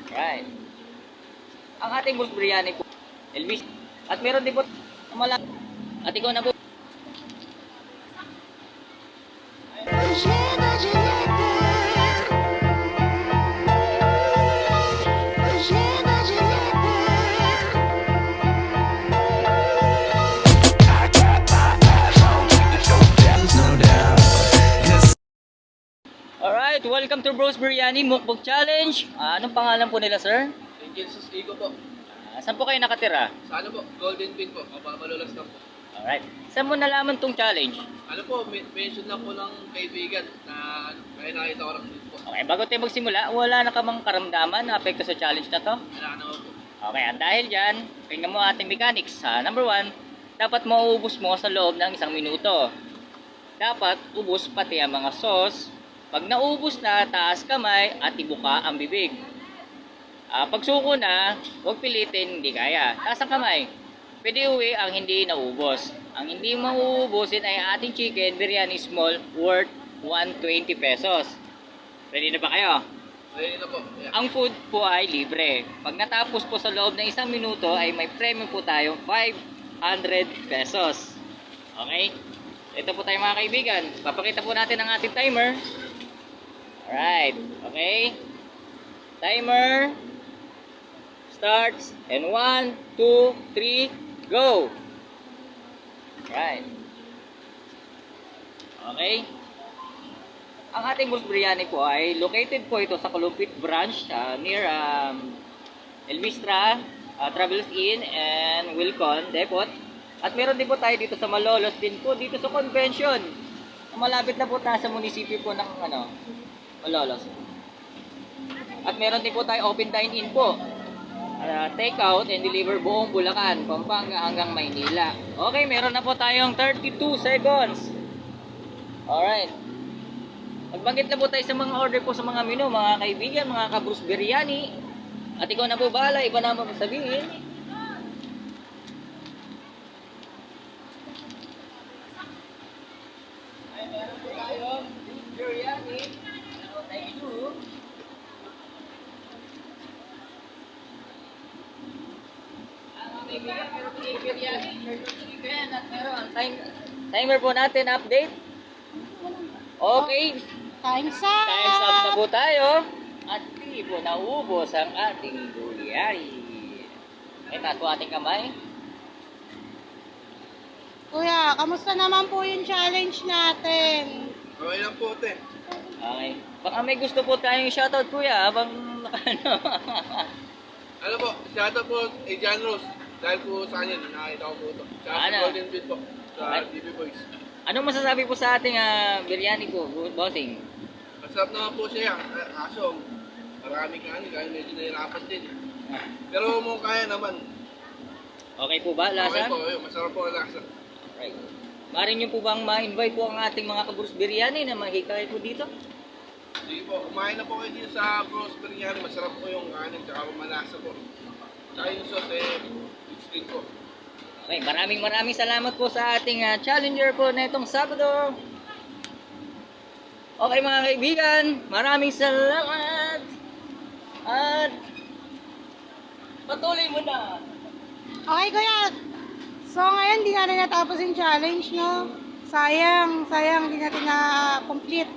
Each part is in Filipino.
Right. Ang ating Bruce Biryani po, Elvis. At meron din po malaki. At ikaw na po. Alright, welcome to Bros Biryani Mukbang Challenge. Anong pangalan po nila, sir? Angel Sustigo po. Saan po kayo nakatira? Sa ano po? Golden Pin po. Malolas lang po. Alright. Saan mo nalaman tong challenge? Ano po, mention lang po ng kaibigan na kaya nakita ko lang din po. Okay, bago tayo magsimula, wala na ka mang karamdaman na apekto sa challenge na to? Wala na po. Okay, at dahil dyan, tingnan mo ating mechanics. Number 1, dapat mauubos mo sa loob ng 1 minuto. Dapat ubos pati ang mga sauce. Pag naubos na, taas kamay at ibuka ang bibig. Pag suko na, huwag pilitin, hindi kaya. Taas ang kamay. Pwede uwi ang hindi naubos. Ang hindi mauubusin ay ating chicken biryani small worth 120 pesos. Ready na ba kayo? Ready na po. Yeah. Ang food po ay libre. Pag natapos po sa loob ng 1 minuto ay may premium po tayong 500 pesos. Okay? Ito po tayo mga kaibigan. Papakita po natin ang ating timer. Alright. Okay? Timer starts and 1, 2, 3, go! Alright. Okay? Ang ating Bruce Biryani po ay located po ito sa Kalumpit branch near Elvistra, Travels Inn and Wilcon Depot. At meron din po tayo dito sa Malolos din po dito sa convention. Malapit na po tayo sa munisipyo po ng Malolos. At meron din po tayo open dine-in po. Take out and deliver buong Bulacan, Pampanga hanggang Maynila. Okay, meron na po tayong 32 seconds. Alright. Magbanggit na po tayo sa mga order po sa mga menu, mga kaibigan, mga ka-Bruce Biryani. At ikaw na po bahala, iba na mo sabihin. Ay, meron po tayong Bruce Biryani. Thank you. Meron po yung biryani, chicken, at meron timer po natin, update. Okay. Time's up! Time's up na po tayo. At di po naubos ang ating biryani. Ay, taas po ating kamay. Kuya, kamusta naman po yung challenge natin? Okay lang po, te. Okay. Baka may gusto po tayong shoutout, kuya, habang ano. Ano po, shoutout po kay John Rose. Dahil po sa kanya, nakakita ko po ito. Sa Golden Pin po. Sa Alright. TV Boys. Anong masasabi po sa ating biryani po, bossing? Masarap naman po siya. Kaso, maraming kanin. Kaya medyo nahirapan din. Pero mo kaya naman. Okay po ba, lasa? Okay po, yun. Masarap po ang lasa. Right. Maaari niyo po bang ma-invite po ang ating mga ka-Bruce Biryani na mahikay po dito? Sige po, kumain na po kayo dito sa Bros Biryani. Masarap po yung kanin, tsaka malasa po. Tsaka yung sauce, good po. Okay, maraming salamat po sa ating challenger po na itong Sabado. Okay mga kaibigan, maraming salamat. At patuloy mo na. Okay, kuya. So, ngayon, di natin natapos yung challenge, no? Sayang, di natin na-complete.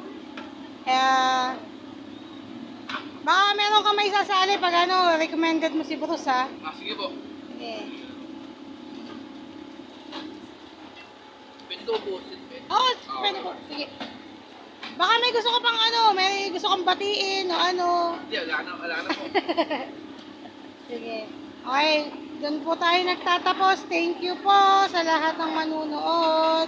Baka meron ka may sasali pag recommended mo si Bruce, ha? Sige po. Sige. Pinto po, sit. Oh, pwede po. Sige. Baka may gusto ka pang may gusto kang batiin o ano. Hindi, wala na po. Sige. Okay, doon po tayo nagtatapos. Thank you po sa lahat ng manunood.